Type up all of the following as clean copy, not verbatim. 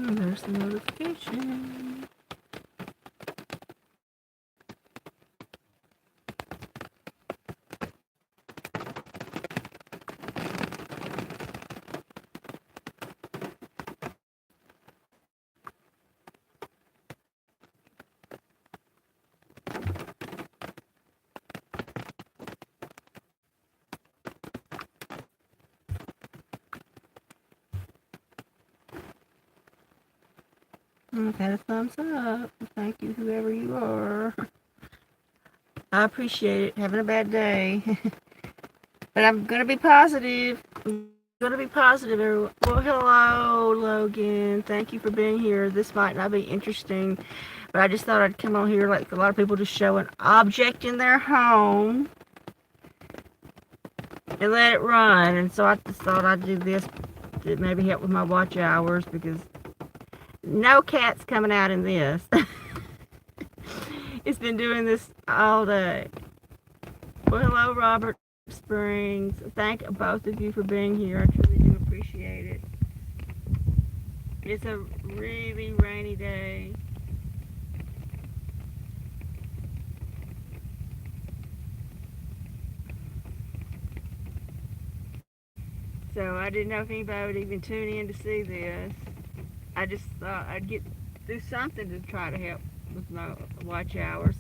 There's the notification. Okay, a thumbs up. Thank you, whoever you are. I appreciate it. Having a bad day. But I'm going to be positive. I'm going to be positive, everyone. Well, hello, Logan. Thank you for being here. This might not be interesting, but I just thought I'd come on here like a lot of people just show an object in their home and let it run. And so I just thought I'd do this to maybe help with my watch hours because no cat's coming out in this. It's been doing this all day. Well, hello, Robert Springs. Thank both of you for being here. I truly do appreciate it. It's a really rainy day. So I didn't know if anybody would even tune in to see this. I just thought I'd do something to try to help with my watch hours.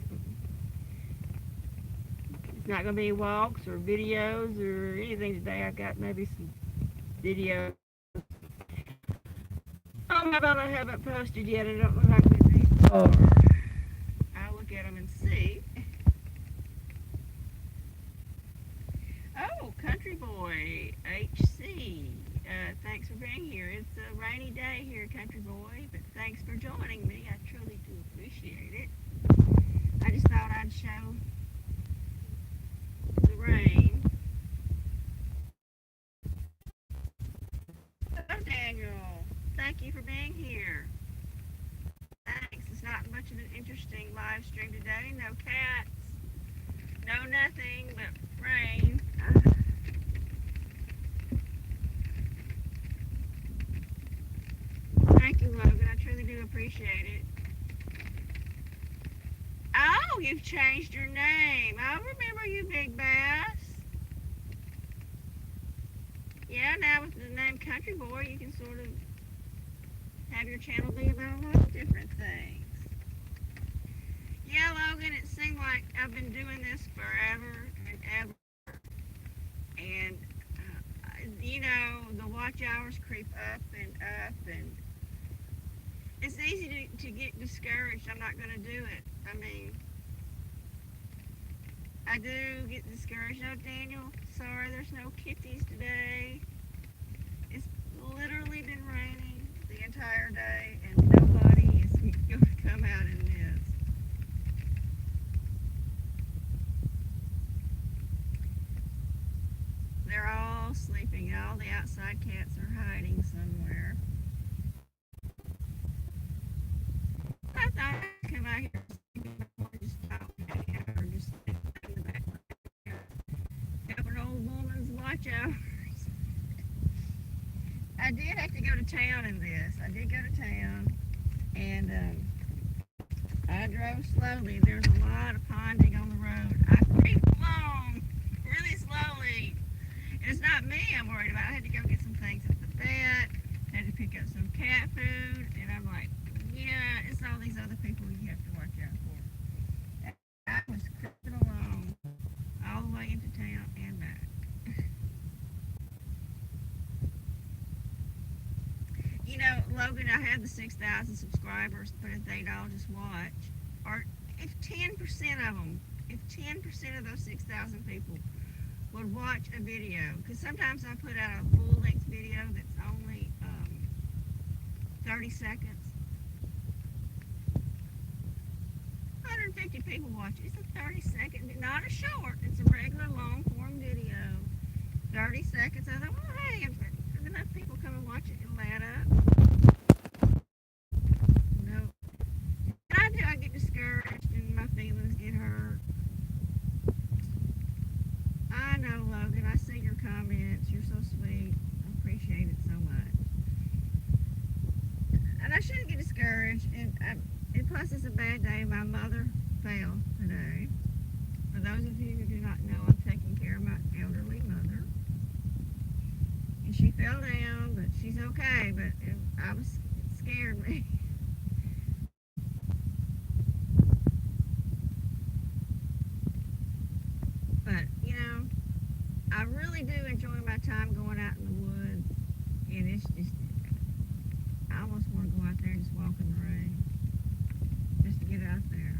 It's not going to be walks or videos or anything today. I got maybe some videos. Oh, maybe I haven't posted yet. I don't know how good these are. I'll look at them and see. Oh, Country Boy HC. Thanks for being here. It's a rainy day here, Country Boy, but thanks for joining me. I truly do appreciate it. I just thought I'd show the rain. Hello, Daniel. Thank you for being here. Thanks. It's not much of an interesting live stream today. No cats. No nothing but rain. Thank you, Logan. I truly do appreciate it. Oh, you've changed your name. I remember you, Big Bass. Yeah, now with the name Country Boy, you can sort of have your channel be about a lot of different things. Yeah, Logan, it seemed like I've been doing this forever and ever. And, you know, the watch hours creep up, and it's easy to get discouraged. I'm not going to do it. I mean, I do get discouraged. No, Daniel, sorry, there's no kitties today. It's literally been raining the entire day, and nobody is going to come out in this. They're all sleeping. All the outside cats are hiding somewhere. I thought I'd come out here and just talk or just in the background. Help an old woman's watch hours. I did have to go to town in this. I did go to town, and I drove slowly. There's a lot of ponding on the road. I creeped along really slowly. And it's not me I'm worried about. I had to go get some things at the vet. I had to pick up some cat food, and I'm like, yeah, it's all these other people you have to watch out for. And I was creeping along all the way into town and back. You know, Logan, I have the 6,000 subscribers, but if they'd all just watch, or if 10% of them, if 10% of those 6,000 people would watch a video, because sometimes I put out a full-length video that's only 30 seconds. 150 people watch it. It's a 30-second, not a short. It's a regular long-form video. 30 seconds. I thought, well, hey, if enough people come and watch it, it'll add up. No. And I get discouraged and my feelings get hurt. I know, Logan. I see your comments. You're so sweet. I appreciate it so much. And I and plus it's a bad day. My mother fell today. For those of you who do not know, I'm taking care of my elderly mother. And she fell down, but she's okay. But it scared me. But, I really do enjoy my time going out in the woods. And it's just, I almost want to go out there and just walk in the rain. Just to get out there.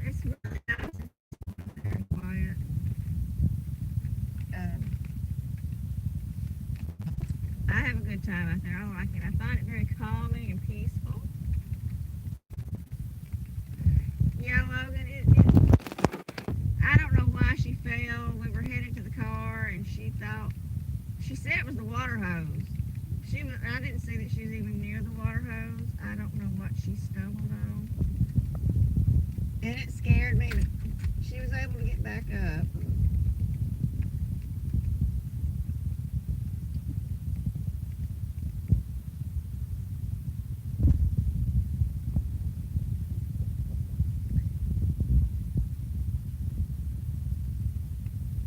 It's really nice. It's very quiet. Um, I have a good time out there. I like it. I find it very calming and peaceful. Yeah, Logan, I don't know why she fell. We were headed to the car, and she said it was the water hose. I didn't see that she was even near the water hose. I don't know what she stumbled on. And it scared me, but she was able to get back up.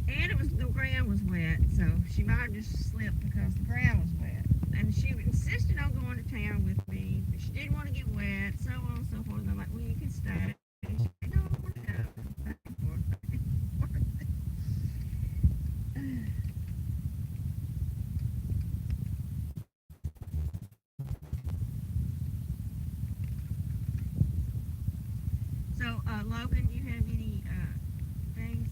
And the ground was wet, so she might have just slipped because the ground was wet. And she insisted on going to town with me, but she didn't want to get wet, so on and so forth. And I'm like, well, you can stay. And she said, no, I want to go. Back and forth, back and forth. So, Logan, do you have any things,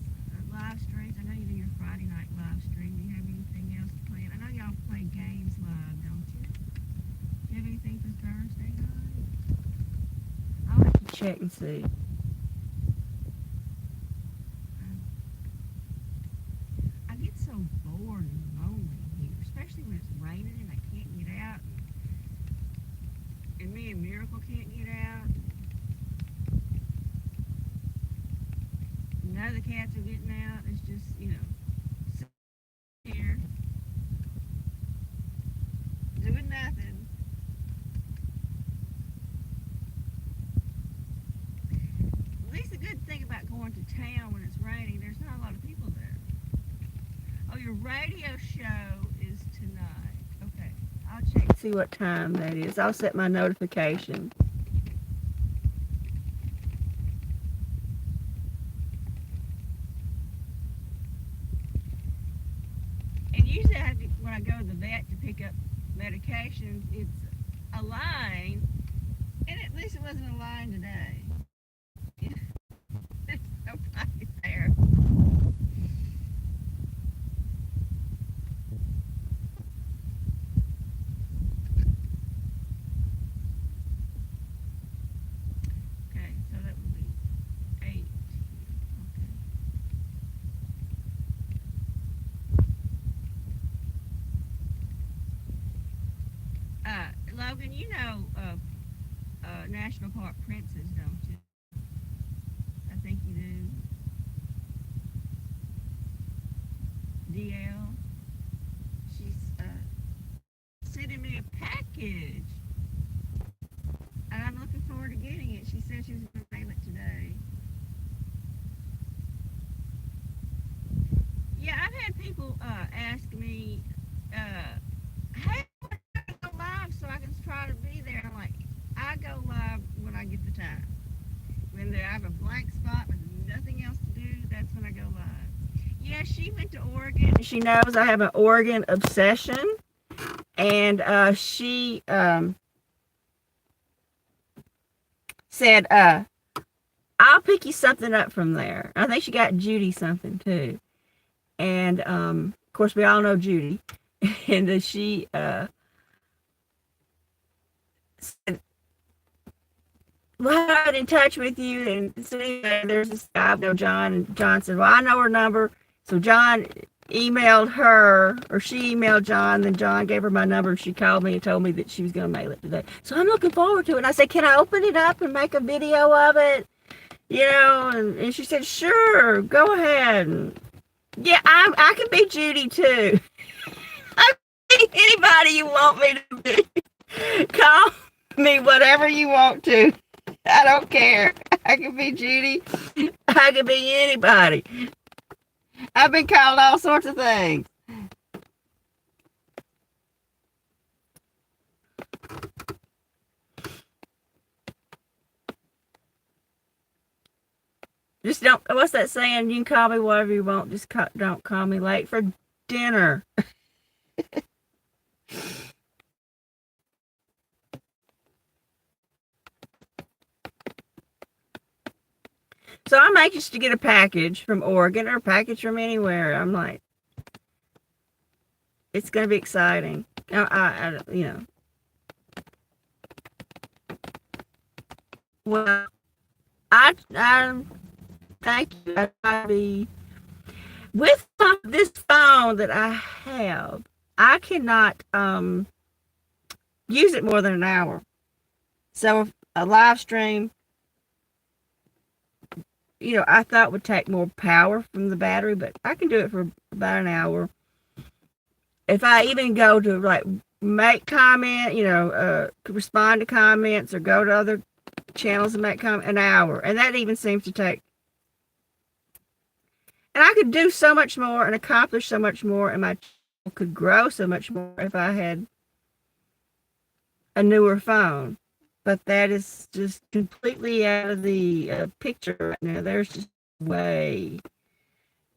live streams? I know you do your Friday night live stream. Do you have anything else planned? I know y'all play games live, don't you? Do you have anything for Thursday night? I'll have to check and see. I get so bored and lonely here, especially when it's raining and I can't get out. And me and Miracle can't get out. None of the cats are getting out. It's just, sitting here doing nothing. At least the good thing about going to town when it's raining, there's not a lot of people there. Oh, your radio show is tonight. Okay. I'll check and see what time that is. I'll set my notification. And usually when I go to the vet to pick up medications, it's a line. And at least it wasn't a line today. There's nobody there. Okay, so that would be 8. Okay. Logan, you know National Park Princess, don't you? I think you do. DL. She's sending me a package. And I'm looking forward to getting it. She said she was going to mail it today. Yeah, I've had people ask me, hey, I go live so I can try to be there. I'm like, I go live when I get the time. When I have a blank spot with nothing else to do, that's when I go live. Yeah, she went to Oregon. She knows I have an Oregon obsession. And she said, I'll pick you something up from there. I think she got Judy something too. And of course, we all know Judy. And she said, well, I got in touch with you. And so anyway, there's this guy, I know John. And John said, well, I know her number. So John emailed her, or she emailed John. Then John gave her my number. And she called me and told me that she was going to mail it today. So I'm looking forward to it. And I said, can I open it up and make a video of it? And she said, sure, go ahead. And yeah, I can be Judy too. I can be anybody you want me to be. Call me whatever you want to. I don't care. I can be Judy. I can be anybody. I've been called all sorts of things. Just don't, what's that saying? You can call me whatever you want. Just don't call me late for dinner. So I'm anxious to get a package from Oregon or a package from anywhere. I'm like, it's going to be exciting. Well, I thank you. I be with this phone that I have. I cannot use it more than an hour. So if a live stream, I thought would take more power from the battery, but I can do it for about an hour. If I even go to like make comment, respond to comments or go to other channels and make comment, an hour. And that even seems to take. And I could do so much more and accomplish so much more, and my channel could grow so much more if I had a newer phone. But that is just completely out of the picture right now. There's just no way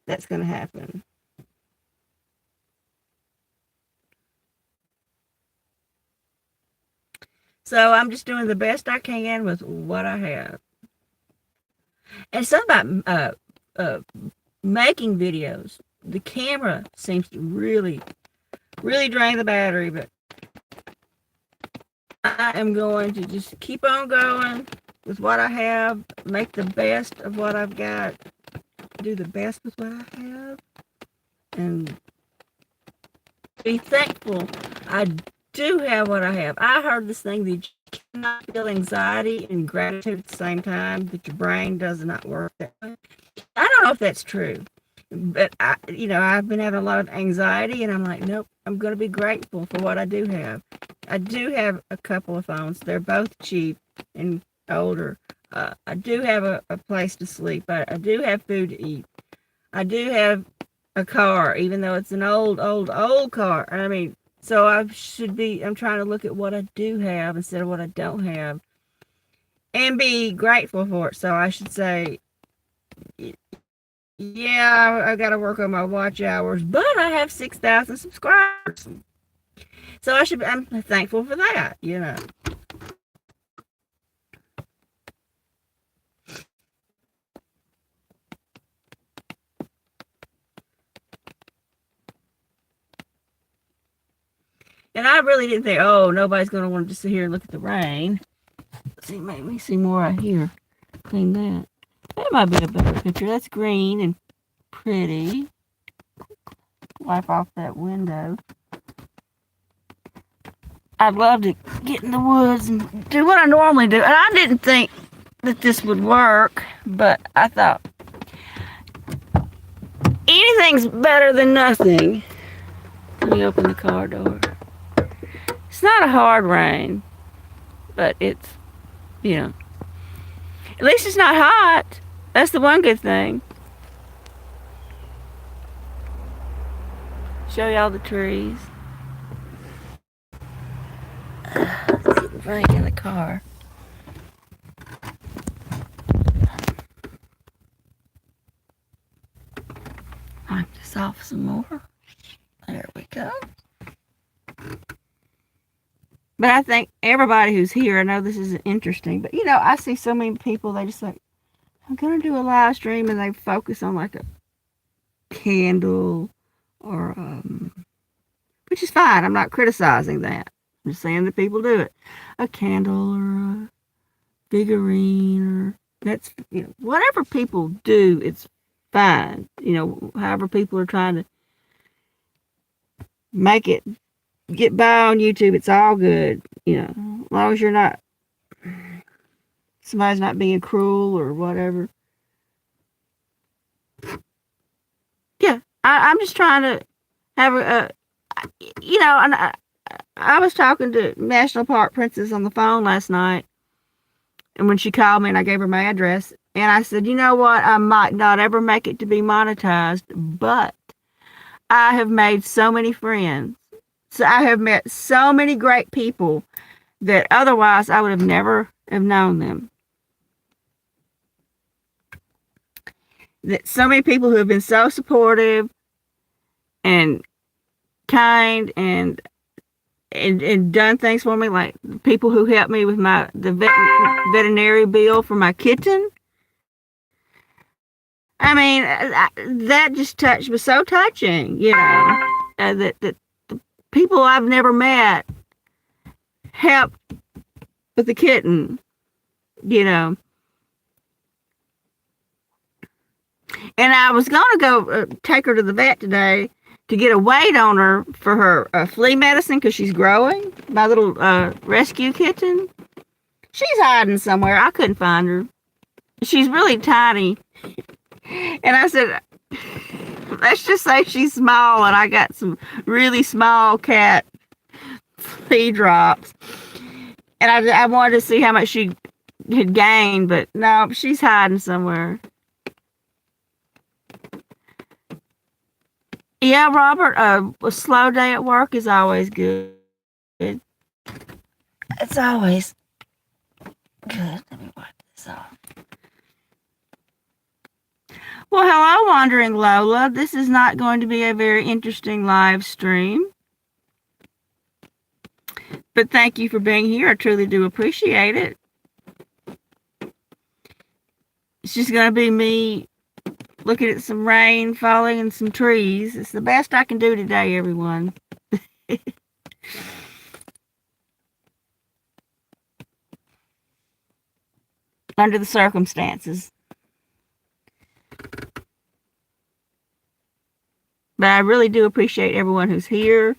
that's going to happen. So I'm just doing the best I can with what I have. And something about making videos. The camera seems to really, really drain the battery, but I am going to just keep on going with what I have, make the best of what I've got, do the best with what I have, and be thankful I do have what I have. I heard this thing that you cannot feel anxiety and gratitude at the same time, that your brain does not work that way. I don't know if that's true, but I've been having a lot of anxiety, and I'm like, nope, I'm going to be grateful for what I do have. I do have a couple of phones. They're both cheap and older. I do have a place to sleep. I do have food to eat. I do have a car, even though it's an old car. I mean, so I'm trying to look at what I do have instead of what I don't have and be grateful for it. So I should say, yeah, I got to work on my watch hours, but I have 6,000 subscribers. So I'm thankful for that, And I really didn't think, nobody's going to want to just sit here and look at the rain. See, make me see more out here. Clean that. That might be a better picture. That's green and pretty. Wipe off that window. I'd love to get in the woods and do what I normally do. And I didn't think that this would work, but I thought anything's better than nothing. Let me open the car door. It's not a hard rain, but it's, at least it's not hot. That's the one good thing. Show y'all the trees. It's getting rain in the car. Knock this off some more. There we go. But I think everybody who's here, I know this is interesting, but I see so many people, they just like, I'm going to do a live stream, and they focus on like a candle or, which is fine. I'm not criticizing that. I'm just saying that people do it. A candle or a figurine, or that's, whatever people do, it's fine. However people are trying to make it get by on YouTube, it's all good. As long as somebody's not being cruel or whatever. Yeah, I'm just trying to have And I was talking to National Park Princess on the phone last night, and when she called me and I gave her my address, and I said, you know what, I might not ever make it to be monetized, but I have made so many friends. So I have met so many great people that otherwise I would have never have known them. That so many people who have been so supportive and kind and done things for me, like people who helped me with the veterinary bill for my kitten. I mean, that just was so touching, that the people I've never met helped with the kitten, you know. And I was going to go take her to the vet today to get a weight on her for her flea medicine because she's growing. My little rescue kitten. She's hiding somewhere. I couldn't find her. She's really tiny. And I said, let's just say she's small and I got some really small cat flea drops. And I wanted to see how much she had gained, but no, she's hiding somewhere. Yeah, Robert, a slow day at work is always good. It's always good. Let me wipe this off. Well, hello, Wandering Lola. This is not going to be a very interesting live stream. But thank you for being here. I truly do appreciate it. It's just going to be me looking at some rain falling and some trees. It's the best I can do today, everyone. Under the circumstances. But I really do appreciate everyone who's here.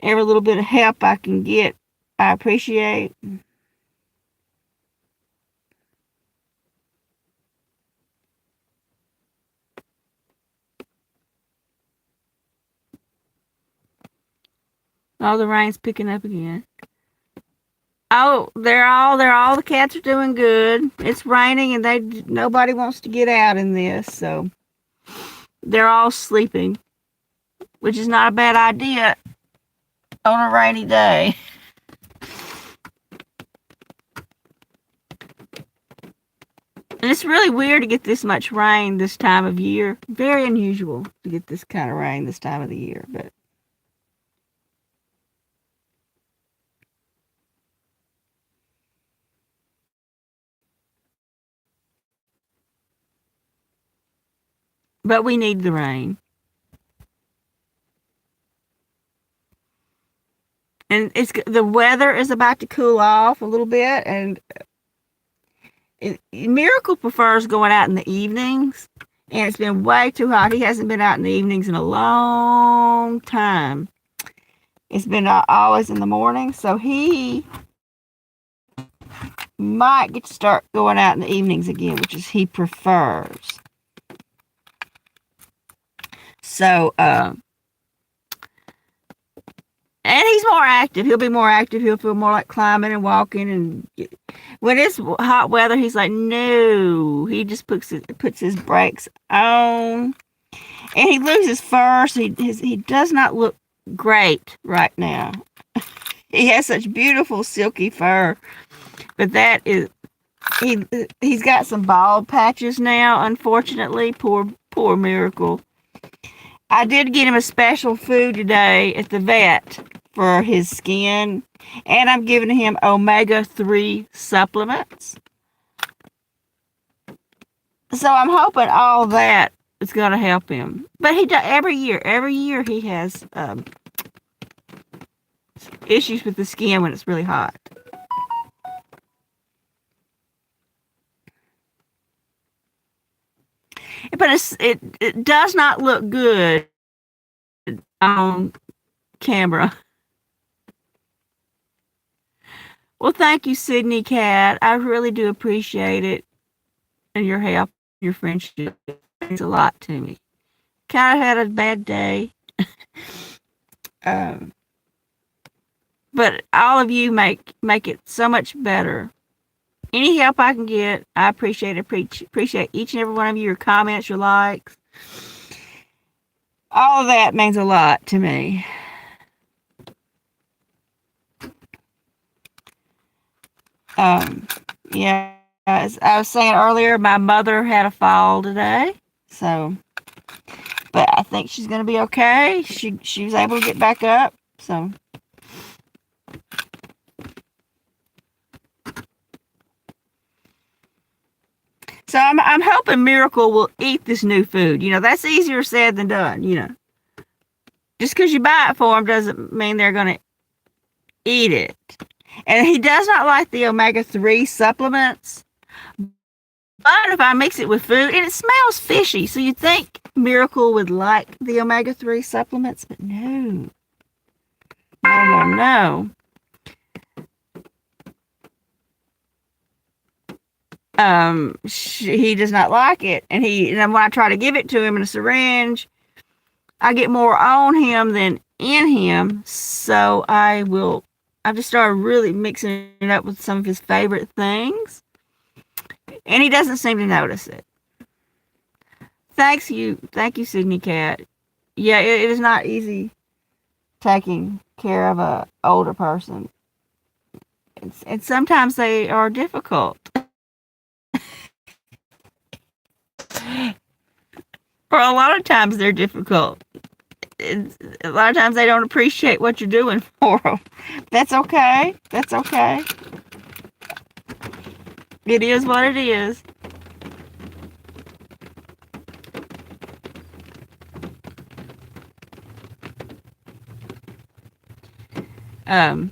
Every little bit of help I can get, I appreciate. Oh, the rain's picking up again. Oh, they're all the cats are doing good. It's raining and nobody wants to get out in this, so they're all sleeping, which is not a bad idea on a rainy day. And it's really weird to get this much rain this time of year. Very unusual to get this kind of rain this time of the year, but we need the rain. And the weather is about to cool off a little bit, and Miracle prefers going out in the evenings, and it's been way too hot. He hasn't been out in the evenings in a long time. It's been always in the morning, so he might get to start going out in the evenings again, which is he prefers. So, and he's more active. He'll be more active. He'll feel more like climbing and walking. And when it's hot weather, he's like, no. He just puts his brakes on. And he loses fur, so he does not look great right now. He has such beautiful silky fur. But that is, he's got some bald patches now, unfortunately. Poor Miracle. I did get him a special food today at the vet for his skin, and I'm giving him omega-3 supplements. So I'm hoping all that is going to help him. But he does every year he has issues with the skin when it's really hot. But it does not look good on camera. Well, thank you, Sydney Cat. I really do appreciate it and your help, your friendship. It means a lot to me. Kind of had a bad day. Um, but all of you make it so much better. Any help I can get, I appreciate it. Appreciate each and every one of you, your comments, your likes. All of that means a lot to me. Um, yeah, as I was saying earlier, my mother had a fall today, so, but I think she's gonna be okay. She was able to get back up, so. So I'm hoping Miracle will eat this new food. That's easier said than done. Just because you buy it for them doesn't mean they're going to eat it. And he does not like the omega-3 supplements. But if I mix it with food, and it smells fishy, so you'd think Miracle would like the omega-3 supplements, but no. No, no, no. He does not like it. And when I try to give it to him in a syringe, I get more on him than in him. So I just started really mixing it up with some of his favorite things. And he doesn't seem to notice it. Thank you, Sydney Cat. Yeah, it is not easy taking care of a older person. And sometimes they are difficult. Or a lot of times they're difficult. A lot of times they don't appreciate what you're doing for them. That's okay. That's okay. It is what it is. I'm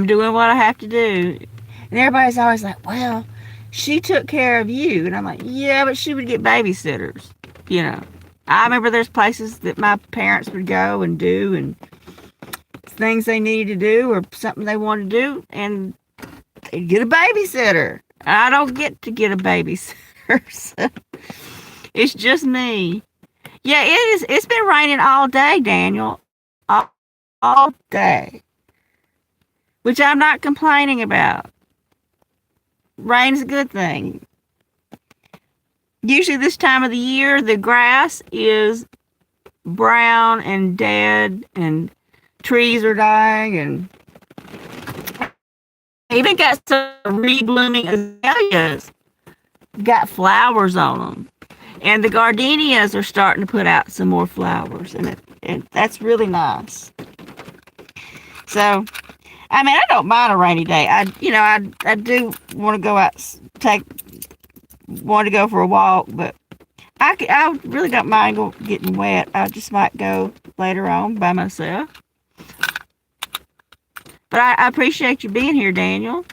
doing what I have to do. And everybody's always like, well, she took care of you. And I'm like, yeah, but she would get babysitters. I remember there's places that my parents would go and do, and things they needed to do or something they wanted to do, and they'd get a babysitter. I don't get to get a babysitter. So it's just me. Yeah, it's been raining all day, Daniel. All day. Which I'm not complaining about. Rain's a good thing. Usually this time of the year, the grass is brown and dead, and trees are dying, and I even got some reblooming azaleas. Got flowers on them. And the gardenias are starting to put out some more flowers, and that's really nice. So, I don't mind a rainy day. I do want to go out, want to go for a walk, but I really don't mind getting wet. I just might go later on by myself. But I appreciate you being here, Daniel.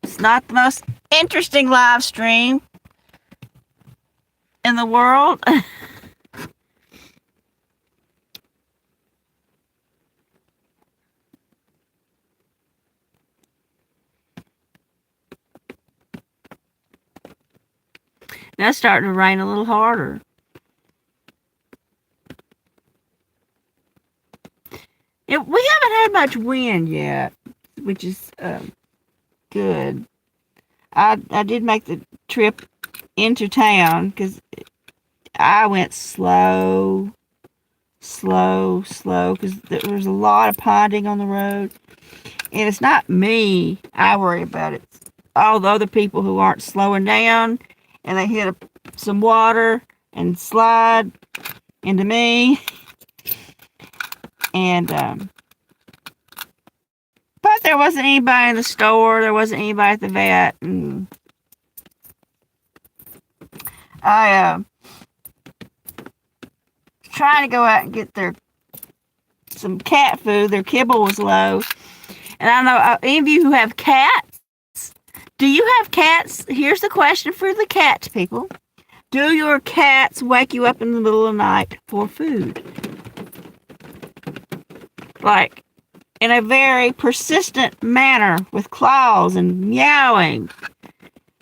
It's not the most interesting live stream in the world. Now it's starting to rain a little harder. We haven't had much wind yet, which is good. I did make the trip into town because I went slow, because there was a lot of ponding on the road. And it's not me I worry about. It's all the other people who aren't slowing down, and they hit some water and slide into me. And but there wasn't anybody in the store. There wasn't anybody at the vet. And I trying to go out and get some cat food. Their kibble was low. And I know any of you who have cats, do you have cats? Here's the question for the cat people. Do your cats wake you up in the middle of the night for food? Like, in a very persistent manner with claws and meowing.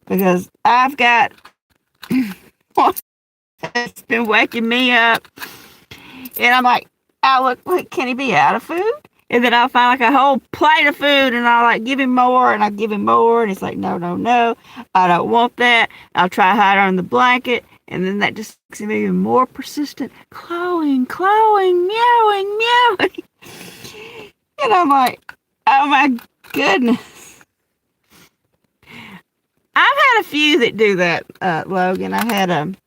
Because I've got one that's been waking me up. And I'm like, I look, can he be out of food? And then I'll find like a whole plate of food and I'll like give him more and I give him more and he's like, no, no, no, I don't want that. I'll try to hide under the blanket and then that just makes him even more persistent. Clawing, clawing, meowing, meowing. And I'm like, oh my goodness. I've had a few that do that, Logan. I've had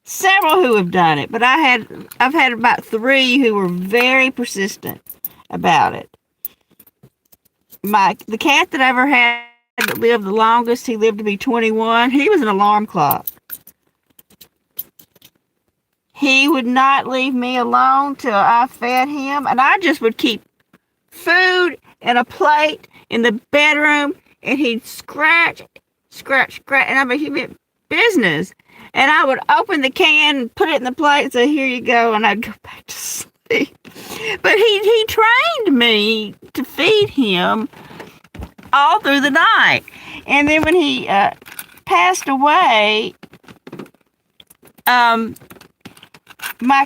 several who have done it, but I've had about 3 who were very persistent about it. The cat that I ever had that lived the longest, he lived to be 21. He was an alarm clock. He would not leave me alone till I fed him, and I just would keep food and a plate in the bedroom, and he'd scratch, scratch, scratch, and I mean, he meant business. And I would open the can and put it in the plate and say, here you go, and I'd go back to sleep. But he trained me to feed him all through the night. And then when he passed away, my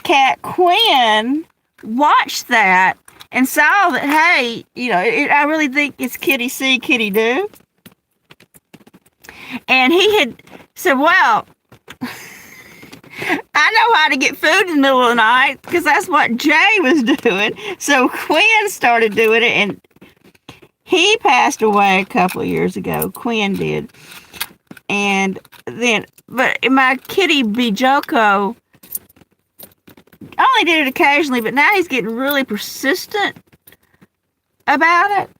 cat Quinn watched that and saw that, hey, I really think it's kitty see, kitty do. And he had said, well, I know how to get food in the middle of the night because that's what Jay was doing. So Quinn started doing it, and he passed away a couple of years ago. Quinn did. And then, but my kitty Bijoko only did it occasionally, but now he's getting really persistent about it.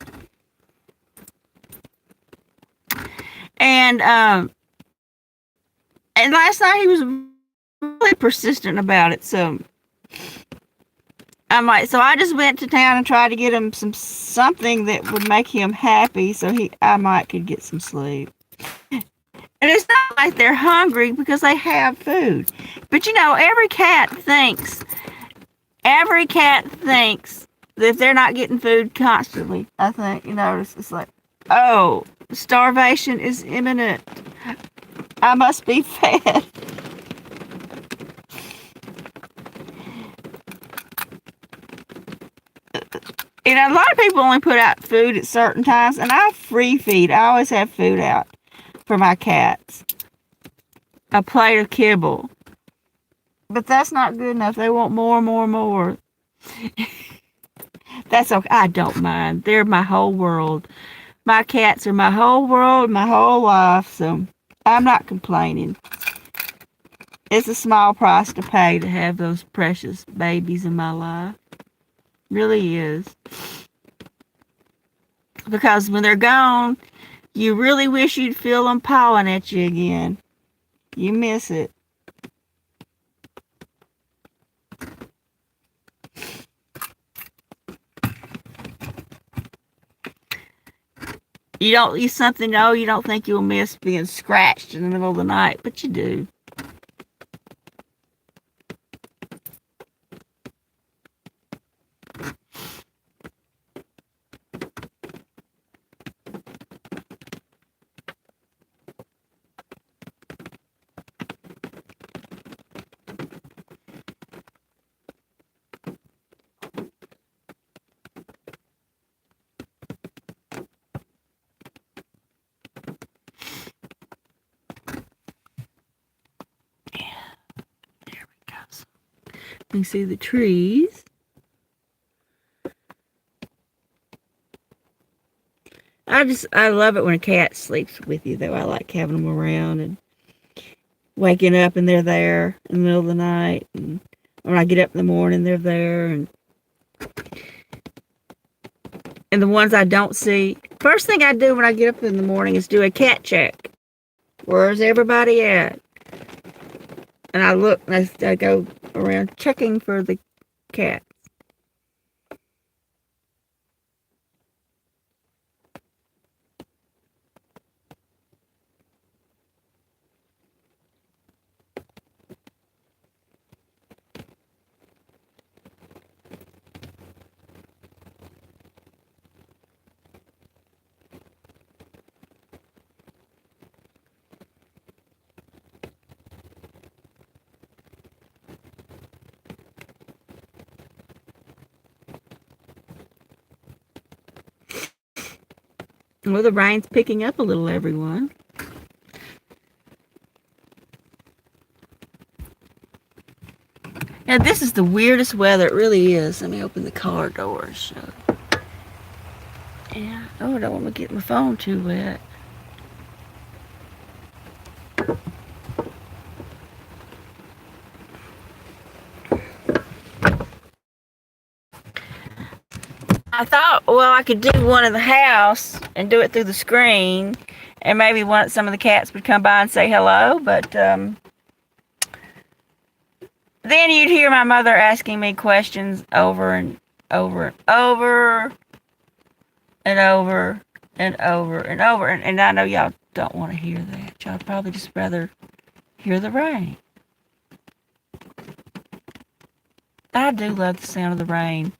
And last night he was really persistent about it. So so I just went to town and tried to get him something that would make him happy, so I could get some sleep. And it's not like they're hungry because they have food. But every cat thinks that if they're not getting food constantly, I think, it's like, oh, starvation is imminent. I must be fed. A lot of people only put out food at certain times, and I free feed. I always have food out for my cats. A plate of kibble. But that's not good enough. They want more, more, more. That's okay. I don't mind. They're my whole world. My cats are my whole world, my whole life, so I'm not complaining. It's a small price to pay to have those precious babies in my life. Really is. Because when they're gone, you really wish you'd feel them pawing at you again. You miss it. You don't think you'll miss being scratched in the middle of the night, but you do. You can see the trees. I love it when a cat sleeps with you, though. I like having them around and waking up and they're there in the middle of the night. And when I get up in the morning, they're there. And the ones I don't see, first thing I do when I get up in the morning is do a cat check. Where's everybody at? And I look and I go around checking for the cat. Well, the rain's picking up a little, everyone. Now, this is the weirdest weather. It really is. Let me open the car doors. So. Yeah. Oh, I don't want to get my phone too wet. I thought, well, I could do one in the house and do it through the screen, and maybe some of the cats would come by and say hello, but then you'd hear my mother asking me questions over and over and over and over and over and over, and I know y'all don't want to hear that. Y'all probably just rather hear the rain. I do love the sound of the rain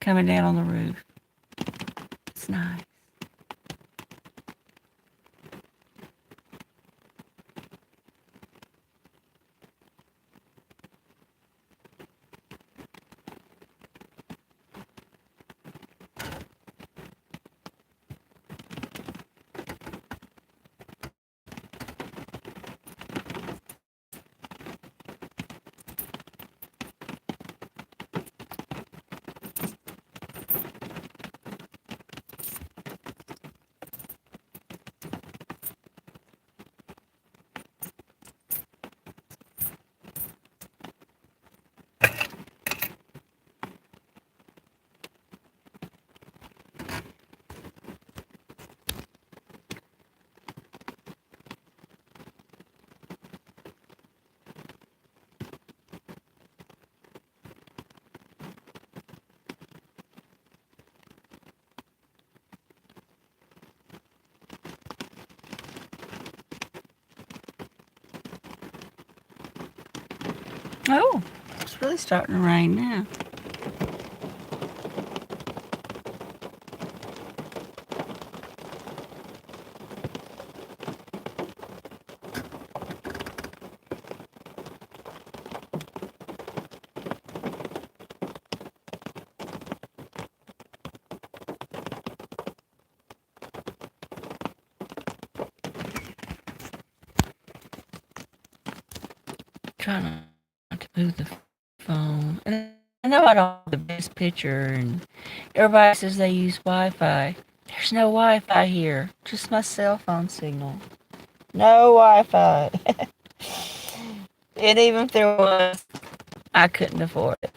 coming down on the roof. It's nice. Oh, it's really starting to rain now. Try not to move the phone. And I know I don't have the best picture, and everybody says they use Wi-Fi. There's no Wi-Fi here, just my cell phone signal. No Wi-Fi. And even if there was, I couldn't afford it.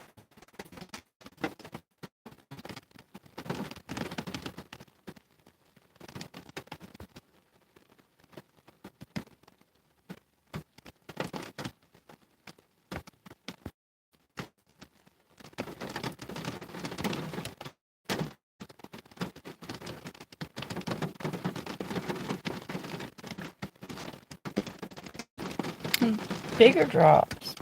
Bigger drops.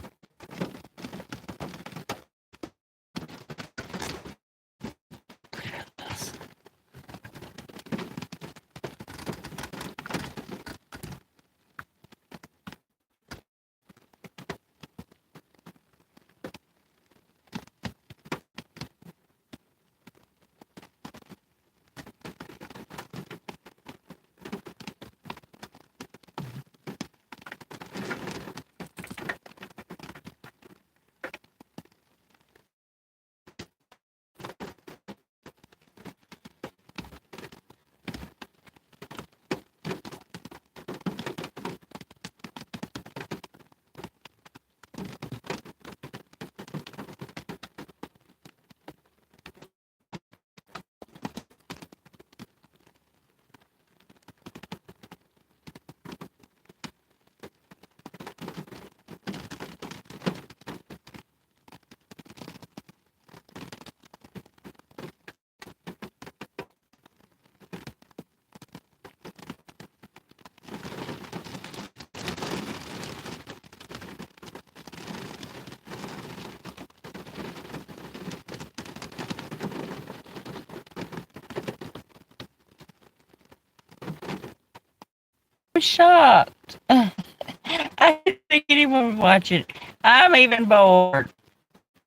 I'm shocked. I didn't think anyone would watch it. I'm even bored.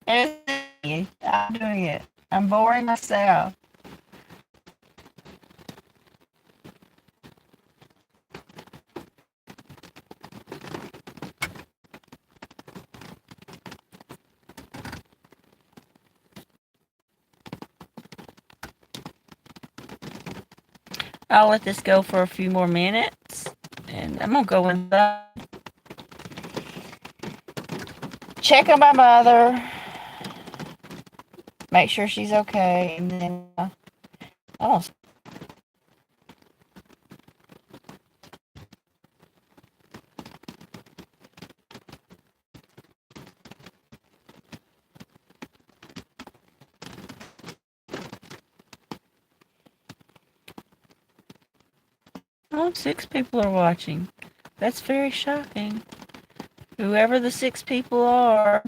I'm doing it. I'm boring myself. I'll let this go for a few more minutes, and I'm gonna go inside, check on my mother, make sure she's okay, and then oh, oh, 6 people are watching. That's very shocking. Whoever the 6 people are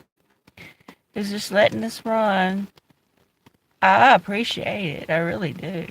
is just letting us run. I appreciate it. I really do.